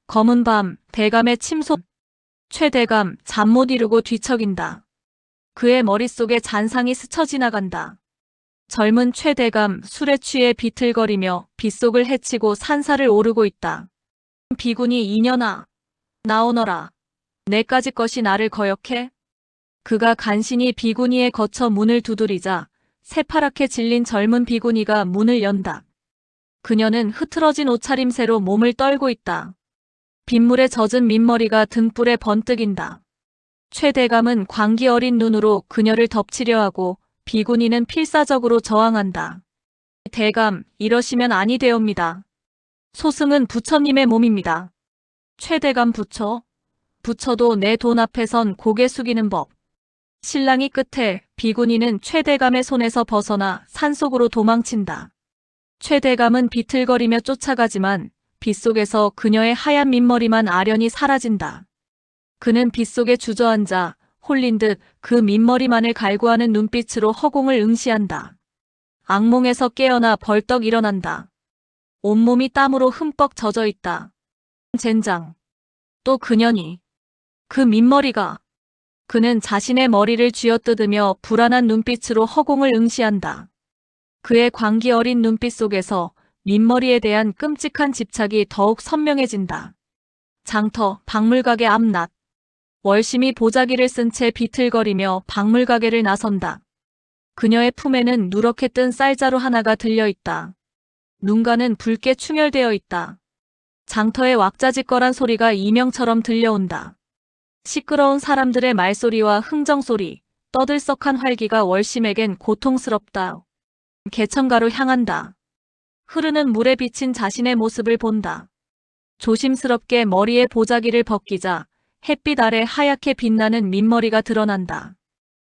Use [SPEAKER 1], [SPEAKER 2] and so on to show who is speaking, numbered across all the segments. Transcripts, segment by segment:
[SPEAKER 1] 검은 밤, 대감의 침소. 최대감, 잠 못 이루고 뒤척인다. 그의 머릿속에 잔상이 스쳐 지나간다. 젊은 최대감, 술에 취해 비틀거리며 빗속을 헤치고 산사를 오르고 있다. 비군이 이년아, 나오너라. 내까지 것이 나를 거역해? 그가 간신히 비구니에 거쳐 문을 두드리자 새파랗게 질린 젊은 비구니가 문을 연다. 그녀는 흐트러진 옷차림새로 몸을 떨고 있다. 빗물에 젖은 민머리가 등불에 번뜩인다. 최대감은 광기 어린 눈으로 그녀를 덮치려 하고 비구니는 필사적으로 저항한다. 대감, 이러시면 아니 되옵니다. 소승은 부처님의 몸입니다. 최대감 부처? 부처도 내 돈 앞에선 고개 숙이는 법. 신랑이 끝에 비구니는 최대감의 손에서 벗어나 산속으로 도망친다. 최대감은 비틀거리며 쫓아가지만 빗속에서 그녀의 하얀 민머리만 아련히 사라진다. 그는 빗속에 주저앉아 홀린 듯 그 민머리만을 갈구하는 눈빛으로 허공을 응시한다. 악몽에서 깨어나 벌떡 일어난다. 온몸이 땀으로 흠뻑 젖어 있다. 젠장. 또 그년이. 그 민머리가. 그는 자신의 머리를 쥐어뜯으며 불안한 눈빛으로 허공을 응시한다. 그의 광기 어린 눈빛 속에서 민머리에 대한 끔찍한 집착이 더욱 선명해진다. 장터, 박물가게 앞낮. 월심이 보자기를 쓴 채 비틀거리며 박물가게를 나선다. 그녀의 품에는 누렇게 뜬 쌀자루 하나가 들려있다. 눈가는 붉게 충혈되어 있다. 장터의 왁자지껄한 소리가 이명처럼 들려온다. 시끄러운 사람들의 말소리와 흥정소리, 떠들썩한 활기가 월심에겐 고통스럽다. 개천가로 향한다. 흐르는 물에 비친 자신의 모습을 본다. 조심스럽게 머리에 보자기를 벗기자 햇빛 아래 하얗게 빛나는 민머리가 드러난다.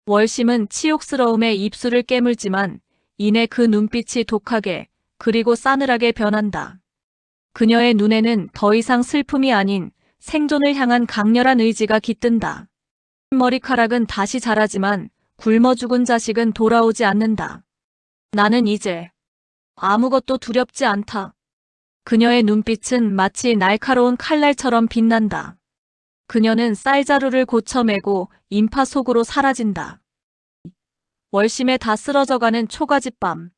[SPEAKER 1] 월심은 치욕스러움에 입술을 깨물지만 이내 그 눈빛이 독하게 그리고 싸늘하게 변한다. 그녀의 눈에는 더 이상 슬픔이 아닌 생존을 향한 강렬한 의지가 깃든다. 머리카락은 다시 자라지만 굶어 죽은 자식은 돌아오지 않는다. 나는 이제 아무것도 두렵지 않다. 그녀의 눈빛은 마치 날카로운 칼날처럼 빛난다. 그녀는 쌀자루를 고쳐매고 인파 속으로 사라진다. 월심에 다 쓰러져가는 초가집밤.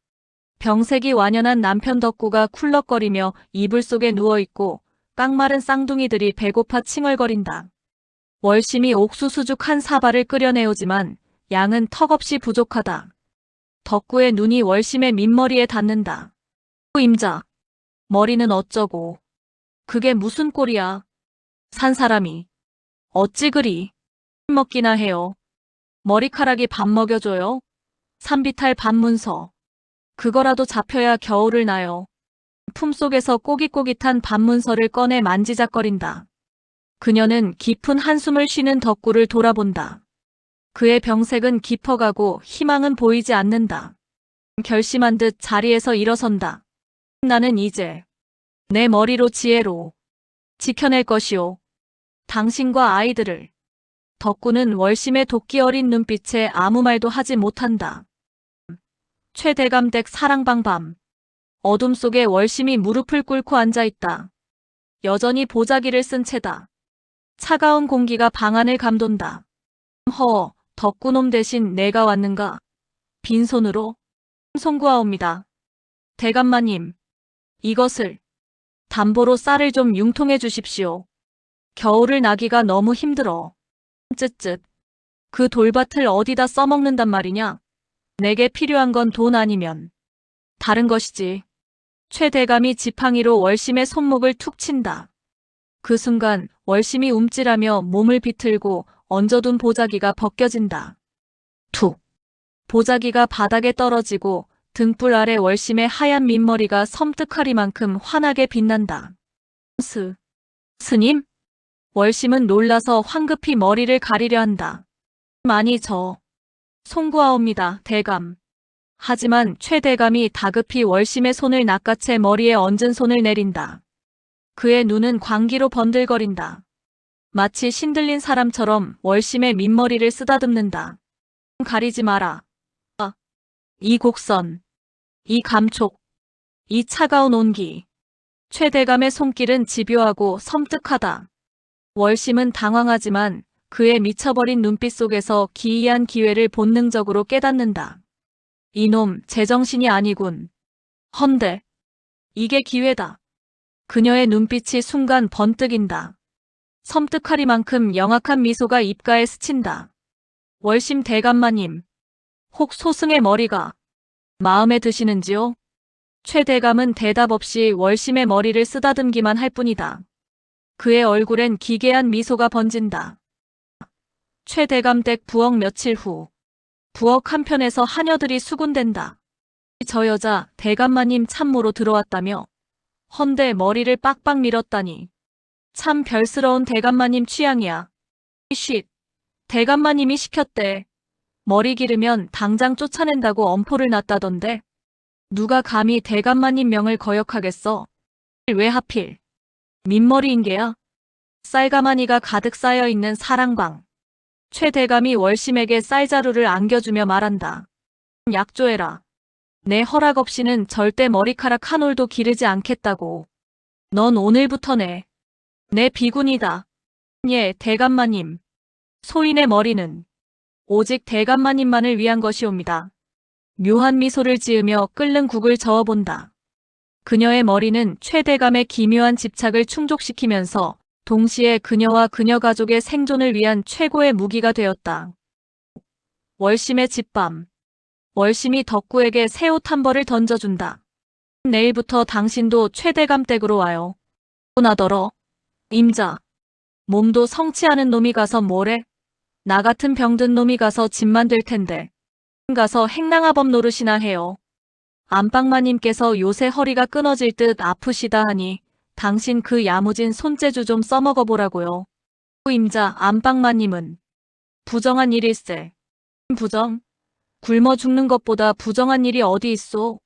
[SPEAKER 1] 병색이 완연한 남편 덕구가 쿨럭거리며 이불 속에 누워있고 깡마른 쌍둥이들이 배고파 칭얼거린다. 월심이 옥수수죽 한 사발을 끓여내오지만 양은 턱없이 부족하다. 덕구의 눈이 월심의 민머리에 닿는다. 임자, 머리는 어쩌고. 그게 무슨 꼴이야. 산 사람이. 어찌 그리 먹기나 해요. 머리카락이 밥 먹여줘요. 산비탈 반문서. 그거라도 잡혀야 겨울을 나요. 품속에서 꼬깃꼬깃한 반문서를 꺼내 만지작거린다. 그녀는 깊은 한숨을 쉬는 덕구를 돌아본다. 그의 병색은 깊어가고 희망은 보이지 않는다. 결심한 듯 자리에서 일어선다. 나는 이제 내 머리로 지혜로 지켜낼 것이오. 당신과 아이들을. 덕구는 월심의 도끼 어린 눈빛에 아무 말도 하지 못한다. 최대감 댁 사랑방 밤. 어둠 속에 월심이 무릎을 꿇고 앉아있다. 여전히 보자기를 쓴 채다. 차가운 공기가 방 안을 감돈다. 덕구놈 대신 내가 왔는가? 빈손으로 송구하옵니다. 대감마님, 이것을 담보로 쌀을 좀 융통해 주십시오. 겨울을 나기가 너무 힘들어. 쯧쯧. 그 돌밭을 어디다 써먹는단 말이냐? 내게 필요한 건 돈 아니면 다른 것이지. 최대감이 지팡이로 월심의 손목을 툭 친다. 그 순간 월심이 움찔하며 몸을 비틀고 얹어둔 보자기가 벗겨진다. 툭. 보자기가 바닥에 떨어지고 등불 아래 월심의 하얀 민머리가 섬뜩하리만큼 환하게 빛난다. 스님? 월심은 놀라서 황급히 머리를 가리려 한다. 아니 송구하옵니다, 대감. 하지만 최대감이 다급히 월심의 손을 낚아채 머리에 얹은 손을 내린다. 그의 눈은 광기로 번들거린다. 마치 신들린 사람처럼 월심의 민머리를 쓰다듬는다. 가리지 마라. 이 곡선, 이 감촉, 이 차가운 온기. 최대감의 손길은 집요하고 섬뜩하다. 월심은 당황하지만 그의 미쳐버린 눈빛 속에서 기이한 기회를 본능적으로 깨닫는다. 이놈 제정신이 아니군. 헌데 이게 기회다. 그녀의 눈빛이 순간 번뜩인다. 섬뜩하리만큼 영악한 미소가 입가에 스친다. 월심 대감마님, 혹 소승의 머리가 마음에 드시는지요? 최 대감은 대답 없이 월심의 머리를 쓰다듬기만 할 뿐이다. 그의 얼굴엔 기괴한 미소가 번진다. 최 대감 댁 부엌 며칠 후, 부엌 한편에서 하녀들이 수군댄다. 저 여자 대감마님 참모로 들어왔다며 헌데 머리를 빡빡 밀었다니. 참 별스러운 대감마님 취향이야. 쉿, 대감마님이 시켰대. 머리 기르면 당장 쫓아낸다고 엄포를 놨다던데. 누가 감히 대감마님 명을 거역하겠어. 왜 하필 민머리인 게야. 쌀가마니가 가득 쌓여있는 사랑방. 최 대감이 월심에게 쌀자루를 안겨주며 말한다. 약조해라. 내 허락 없이는 절대 머리카락 한 올도 기르지 않겠다고. 넌 오늘부터네. 내 비군이다. 예, 대감마님. 소인의 머리는 오직 대감마님만을 위한 것이옵니다. 묘한 미소를 지으며 끓는 국을 저어본다. 그녀의 머리는 최 대감의 기묘한 집착을 충족시키면서 동시에 그녀와 그녀 가족의 생존을 위한 최고의 무기가 되었다. 월심의 집밤. 월심이 덕구에게 새 옷 한 벌을 던져준다. 내일부터 당신도 최 대감 댁으로 와요. 나더러. 임자. 몸도 성취하는 놈이 가서 뭐래? 나 같은 병든 놈이 가서 집만 될 텐데. 가서 행랑아범 노릇이나 해요. 안방마님께서 요새 허리가 끊어질 듯 아프시다 하니 당신 그 야무진 손재주 좀 써먹어 보라고요. 임자 안방마님은 부정한 일일세. 부정? 굶어 죽는 것보다 부정한 일이 어디 있소?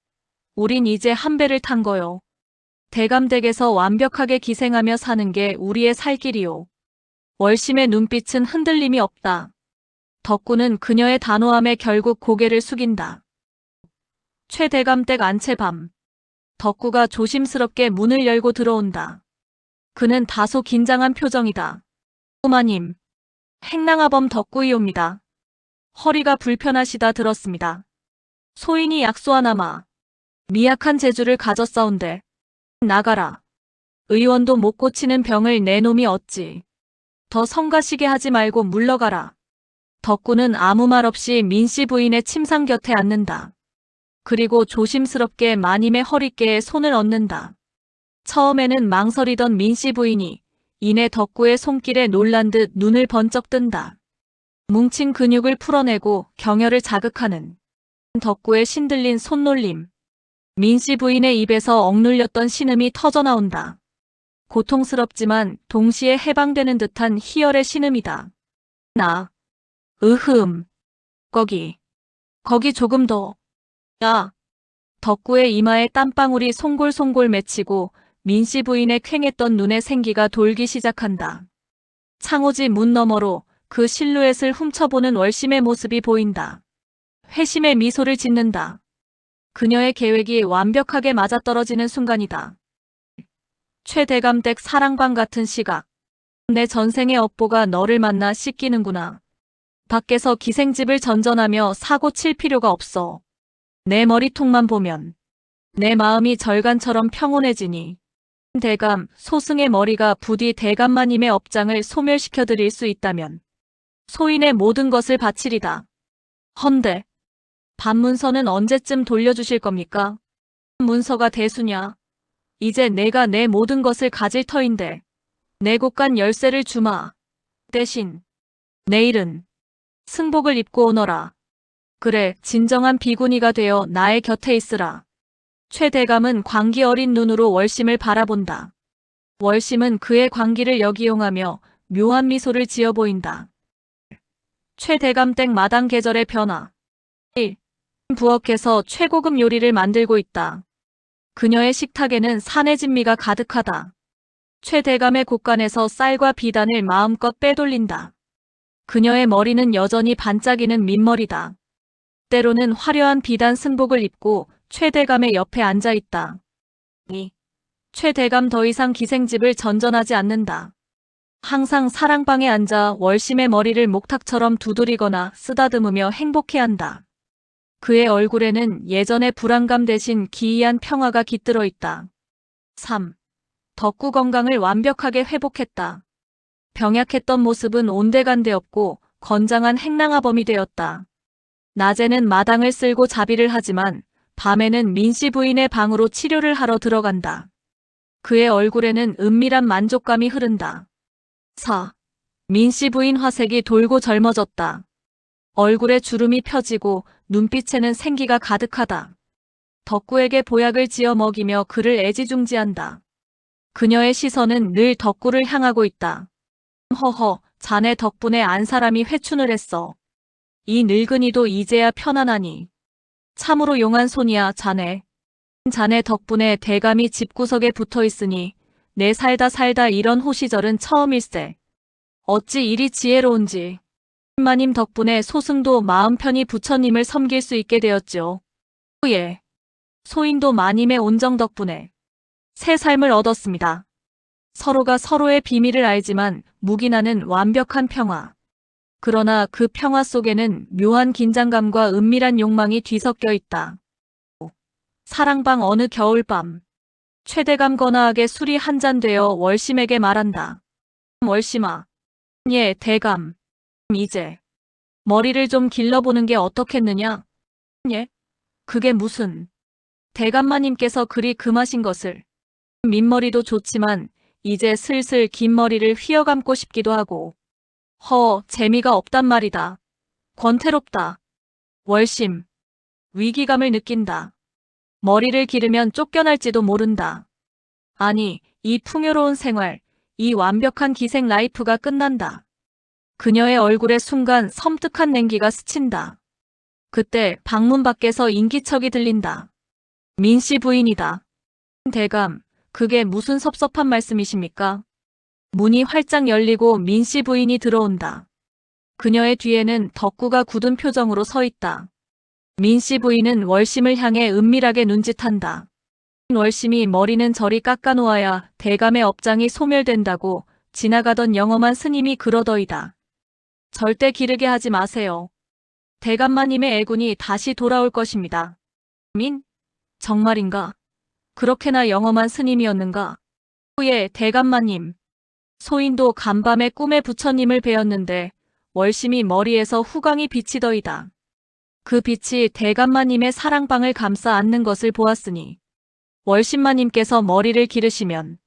[SPEAKER 1] 우린 이제 한 배를 탄 거요. 대감댁에서 완벽하게 기생하며 사는 게 우리의 살 길이요. 월심의 눈빛은 흔들림이 없다. 덕구는 그녀의 단호함에 결국 고개를 숙인다. 최 대감댁 안채밤. 덕구가 조심스럽게 문을 열고 들어온다. 그는 다소 긴장한 표정이다. 꼬마님, 행랑아범 덕구이옵니다. 허리가 불편하시다 들었습니다. 소인이 약소하나마 미약한 재주를 가졌사온데 나가라. 의원도 못 고치는 병을 내 놈이 어찌. 더 성가시게 하지 말고 물러가라. 덕구는 아무 말 없이 민씨 부인의 침상 곁에 앉는다. 그리고 조심스럽게 마님의 허리께에 손을 얹는다. 처음에는 망설이던 민씨 부인이 이내 덕구의 손길에 놀란 듯 눈을 번쩍 뜬다. 뭉친 근육을 풀어내고 경혈을 자극하는 덕구의 신들린 손놀림. 민씨 부인의 입에서 억눌렸던 신음이 터져나온다. 고통스럽지만 동시에 해방되는 듯한 희열의 신음이다. 나. 거기 조금 더. 야. 덕구의 이마에 땀방울이 송골송골 맺히고 민씨 부인의 퀭했던 눈에 생기가 돌기 시작한다. 창호지 문 너머로 그 실루엣을 훔쳐보는 월심의 모습이 보인다. 회심의 미소를 짓는다. 그녀의 계획이 완벽하게 맞아떨어지는 순간이다. 최 대감댁 사랑방 같은 시각. 내 전생의 업보가 너를 만나 씻기는구나. 밖에서 기생집을 전전하며 사고 칠 필요가 없어. 내 머리통만 보면 내 마음이 절간처럼 평온해지니. 대감, 소승의 머리가 부디 대감마님의 업장을 소멸시켜드릴 수 있다면 소인의 모든 것을 바치리다. 헌데 반문서는 언제쯤 돌려주실 겁니까? 문서가 대수냐. 이제 내가 내 모든 것을 가질 터인데 내 곳간 열쇠를 주마. 대신 내일은 승복을 입고 오너라. 그래, 진정한 비구니가 되어 나의 곁에 있으라. 최 대감은 광기 어린 눈으로 월심을 바라본다. 월심은 그의 광기를 역이용하며 묘한 미소를 지어 보인다. 최 대감댁 마당 계절의 변화. 1. 부엌에서 최고급 요리를 만들고 있다. 그녀의 식탁에는 산의 진미가 가득하다. 최 대감의 곳간에서 쌀과 비단을 마음껏 빼돌린다. 그녀의 머리는 여전히 반짝이는 민머리다. 때로는 화려한 비단 승복을 입고 최 대감의 옆에 앉아있다. 2. 최 대감 더 이상 기생집을 전전하지 않는다. 항상 사랑방에 앉아 월심의 머리를 목탁처럼 두드리거나 쓰다듬으며 행복해한다. 그의 얼굴에는 예전의 불안감 대신 기이한 평화가 깃들어 있다. 3. 덕구 건강을 완벽하게 회복했다. 병약했던 모습은 온데간데 없고 건장한 행랑아범이 되었다. 낮에는 마당을 쓸고 자비를 하지만 밤에는 민씨 부인의 방으로 치료를 하러 들어간다. 그의 얼굴에는 은밀한 만족감이 흐른다. 4. 민씨 부인 화색이 돌고 젊어졌다. 얼굴에 주름이 펴지고 눈빛에는 생기가 가득하다. 덕구에게 보약을 지어 먹이며 그를 애지중지한다. 그녀의 시선은 늘 덕구를 향하고 있다. 허허, 자네 덕분에 안 사람이 회춘을 했어. 이 늙은이도 이제야 편안하니. 참으로 용한 손이야, 자네. 자네 덕분에 대감이 집구석에 붙어 있으니 내 살다 이런 호시절은 처음일세. 어찌 이리 지혜로운지. 마님 덕분에 소승도 마음 편히 부처님을 섬길 수 있게 되었죠. 예. 소인도 마님의 온정 덕분에 새 삶을 얻었습니다. 서로가 서로의 비밀을 알지만 묵인하는 완벽한 평화. 그러나 그 평화 속에는 묘한 긴장감과 은밀한 욕망이 뒤섞여 있다. 사랑방 어느 겨울밤. 최대감 거나하게 술이 한 잔 되어 월심에게 말한다. 월심아. 예, 대감. 이제 머리를 좀 길러보는 게 어떻겠느냐? 예? 그게 무슨. 대감마님께서 그리 금하신 것을. 민머리도 좋지만 이제 슬슬 긴 머리를 휘어감고 싶기도 하고. 재미가 없단 말이다. 권태롭다. 월심. 위기감을 느낀다. 머리를 기르면 쫓겨날지도 모른다. 아니, 이 풍요로운 생활, 이 완벽한 기생 라이프가 끝난다. 그녀의 얼굴에 순간 섬뜩한 냉기가 스친다. 그때 방문 밖에서 인기척이 들린다. 민씨 부인이다. 대감, 그게 무슨 섭섭한 말씀이십니까? 문이 활짝 열리고 민씨 부인이 들어온다. 그녀의 뒤에는 덕구가 굳은 표정으로 서 있다. 민씨 부인은 월심을 향해 은밀하게 눈짓한다. 월심이 머리는 저리 깎아놓아야 대감의 업장이 소멸된다고 지나가던 영험한 스님이 그러더이다. 절대 기르게 하지 마세요. 대감마님의 애군이 다시 돌아올 것입니다. 민? 정말인가? 그렇게나 영험한 스님이었는가? 후에 대감마님. 소인도 간밤에 꿈에 부처님을 뵈었는데 월심이 머리에서 후광이 비치더이다. 그 빛이 대감마님의 사랑방을 감싸 안는 것을 보았으니 월심마님께서 머리를 기르시면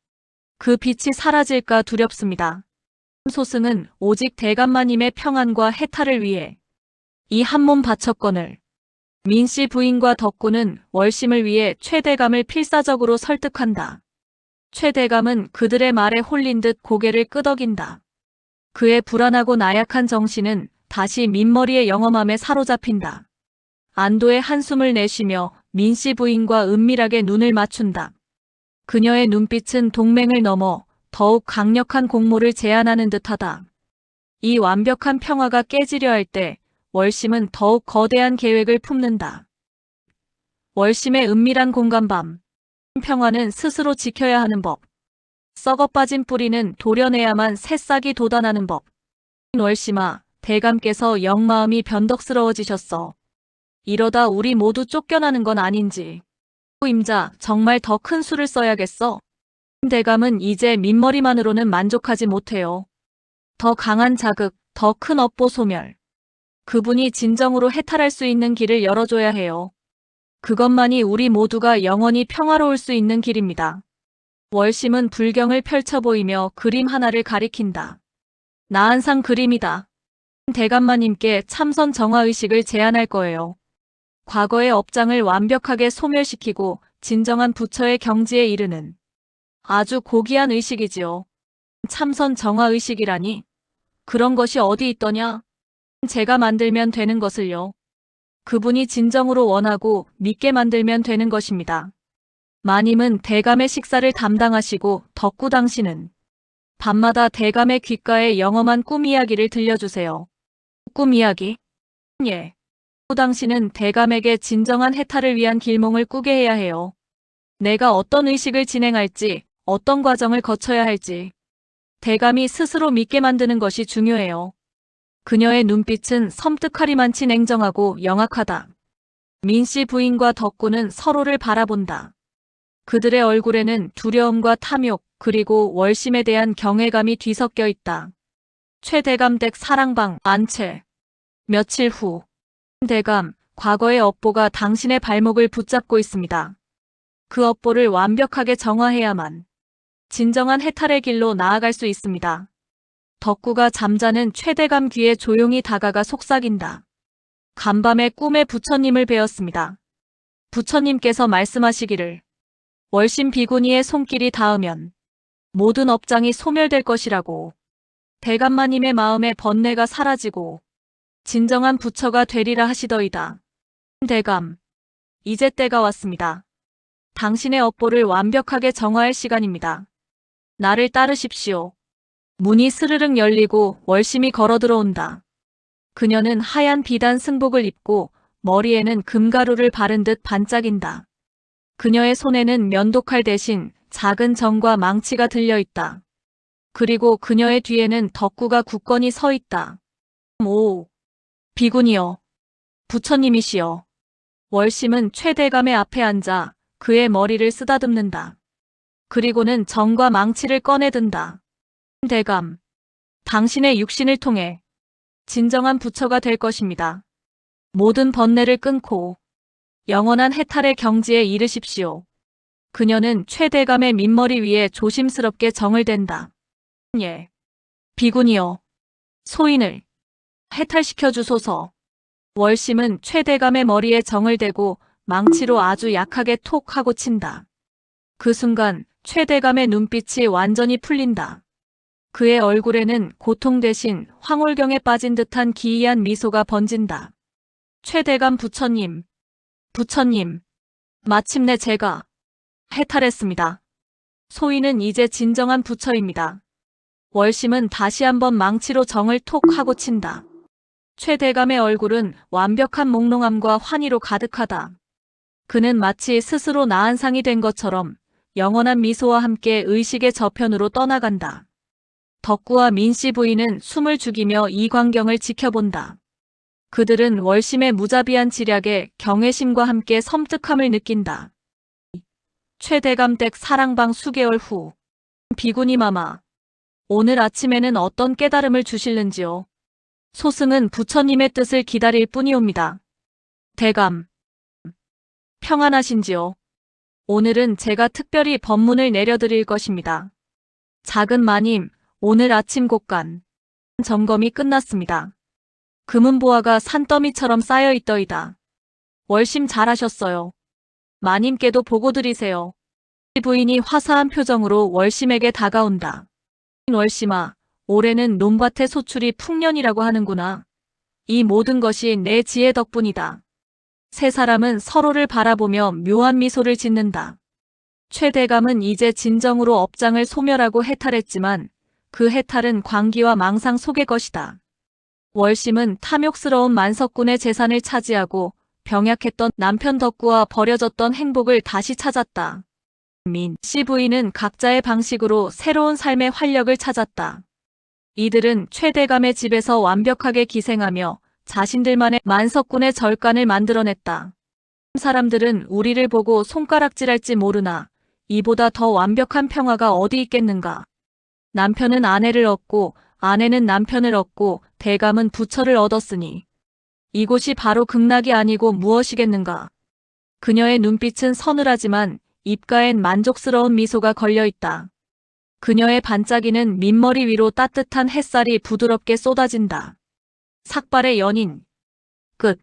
[SPEAKER 1] 그 빛이 사라질까 두렵습니다. 소승은 오직 대감마님의 평안과 해탈을 위해 이 한 몸 바쳤거늘. 민씨 부인과 덕구는 월심을 위해 최대감을 필사적으로 설득한다. 최대감은 그들의 말에 홀린 듯 고개를 끄덕인다. 그의 불안하고 나약한 정신은 다시 민머리의 영험함에 사로잡힌다. 안도의 한숨을 내쉬며 민씨 부인과 은밀하게 눈을 맞춘다. 그녀의 눈빛은 동맹을 넘어 더욱 강력한 공모를 제안하는 듯하다. 이 완벽한 평화가 깨지려 할 때 월심은 더욱 거대한 계획을 품는다. 월심의 은밀한 공간밤. 평화는 스스로 지켜야 하는 법. 썩어빠진 뿌리는 도려내야만 새싹이 돋아나는 법. 월심아, 대감께서 영 마음이 변덕스러워지셨어. 이러다 우리 모두 쫓겨나는 건 아닌지. 임자, 정말 더 큰 수를 써야겠어. 대감은 이제 민머리만으로는 만족하지 못해요. 더 강한 자극, 더 큰 업보 소멸. 그분이 진정으로 해탈할 수 있는 길을 열어줘야 해요. 그것만이 우리 모두가 영원히 평화로울 수 있는 길입니다. 월심은 불경을 펼쳐 보이며 그림 하나를 가리킨다. 나한상 그림이다. 대감마님께 참선 정화의식을 제안할 거예요. 과거의 업장을 완벽하게 소멸시키고 진정한 부처의 경지에 이르는 아주 고귀한 의식이지요. 참선 정화의식이라니. 그런 것이 어디 있더냐? 제가 만들면 되는 것을요. 그분이 진정으로 원하고 믿게 만들면 되는 것입니다. 마님은 대감의 식사를 담당하시고 덕구 당신은 밤마다 대감의 귓가에 영험한 꿈 이야기를 들려주세요. 꿈 이야기? 예. 덕구 당신은 대감에게 진정한 해탈을 위한 길몽을 꾸게 해야 해요. 내가 어떤 의식을 진행할지, 어떤 과정을 거쳐야 할지 대감이 스스로 믿게 만드는 것이 중요해요. 그녀의 눈빛은 섬뜩하리만치 냉정하고 영악하다. 민씨 부인과 덕구는 서로를 바라본다. 그들의 얼굴에는 두려움과 탐욕, 그리고 월심에 대한 경외감이 뒤섞여 있다. 최대감 댁 사랑방 안채. 며칠 후. 대감, 과거의 업보가 당신의 발목을 붙잡고 있습니다. 그 업보를 완벽하게 정화해야만 진정한 해탈의 길로 나아갈 수 있습니다. 덕구가 잠자는 최대감 귀에 조용히 다가가 속삭인다. 간밤에 꿈에 부처님을 뵈었습니다. 부처님께서 말씀하시기를 월심 비구니의 손길이 닿으면 모든 업장이 소멸될 것이라고. 대감마님의 마음의 번뇌가 사라지고 진정한 부처가 되리라 하시더이다. 대감, 이제 때가 왔습니다. 당신의 업보를 완벽하게 정화할 시간입니다. 나를 따르십시오. 문이 스르륵 열리고 월심이 걸어 들어온다. 그녀는 하얀 비단 승복을 입고 머리에는 금가루를 바른 듯 반짝인다. 그녀의 손에는 면도칼 대신 작은 정과 망치가 들려있다. 그리고 그녀의 뒤에는 덕구가 굳건히 서 있다. 오, 비군이여, 부처님이시여. 월심은 최대감의 앞에 앉아 그의 머리를 쓰다듬는다. 그리고는 정과 망치를 꺼내든다. 대감, 당신의 육신을 통해 진정한 부처가 될 것입니다. 모든 번뇌를 끊고 영원한 해탈의 경지에 이르십시오. 그녀는 최대감의 민머리 위에 조심스럽게 정을 댄다. 예, 비군이여, 소인을 해탈시켜 주소서. 월심은 최대감의 머리에 정을 대고 망치로 아주 약하게 톡 하고 친다. 그 순간 최대감의 눈빛이 완전히 풀린다. 그의 얼굴에는 고통 대신 황홀경에 빠진 듯한 기이한 미소가 번진다. 최대감 부처님, 부처님, 마침내 제가 해탈했습니다. 소인은 이제 진정한 부처입니다. 월심은 다시 한번 망치로 정을 톡 하고 친다. 최대감의 얼굴은 완벽한 몽롱함과 환희로 가득하다. 그는 마치 스스로 나은 상이 된 것처럼 영원한 미소와 함께 의식의 저편으로 떠나간다. 덕구와 민씨 부인은 숨을 죽이며 이 광경을 지켜본다. 그들은 월심의 무자비한 지략에 경외심과 함께 섬뜩함을 느낀다. 최대감 댁 사랑방 수개월 후. 비구니 마마, 오늘 아침에는 어떤 깨달음을 주실는지요? 소승은 부처님의 뜻을 기다릴 뿐이옵니다. 대감, 평안하신지요? 오늘은 제가 특별히 법문을 내려드릴 것입니다. 작은 마님, 오늘 아침 곳간 점검이 끝났습니다. 금은보화가 산더미처럼 쌓여있더이다. 월심 잘하셨어요. 마님께도 보고 드리세요. 부인이 화사한 표정으로 월심에게 다가온다. 월심아, 올해는 논밭의 소출이 풍년이라고 하는구나. 이 모든 것이 내 지혜 덕분이다. 세 사람은 서로를 바라보며 묘한 미소를 짓는다. 최대감은 이제 진정으로 업장을 소멸하고 해탈했지만 그 해탈은 광기와 망상 속의 것이다. 월심은 탐욕스러운 만석군의 재산을 차지하고 병약했던 남편 덕구와 버려졌던 행복을 다시 찾았다. 민씨 부인은 각자의 방식으로 새로운 삶의 활력을 찾았다. 이들은 최대감의 집에서 완벽하게 기생하며 자신들만의 만석군의 절간을 만들어냈다. 사람들은 우리를 보고 손가락질할지 모르나 이보다 더 완벽한 평화가 어디 있겠는가. 남편은 아내를 얻고 아내는 남편을 얻고 대감은 부처를 얻었으니 이곳이 바로 극락이 아니고 무엇이겠는가. 그녀의 눈빛은 서늘하지만 입가엔 만족스러운 미소가 걸려있다. 그녀의 반짝이는 민머리 위로 따뜻한 햇살이 부드럽게 쏟아진다. 삭발의 연인. 끝.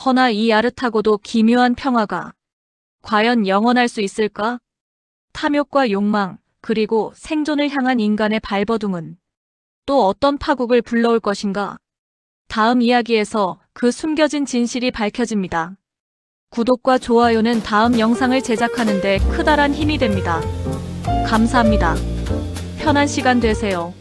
[SPEAKER 1] 허나 이 아릇하고도 기묘한 평화가 과연 영원할 수 있을까? 탐욕과 욕망, 그리고 생존을 향한 인간의 발버둥은 또 어떤 파국을 불러올 것인가? 다음 이야기에서 그 숨겨진 진실이 밝혀집니다. 구독과 좋아요는 다음 영상을 제작하는 데 크다란 힘이 됩니다. 감사합니다. 편한 시간 되세요.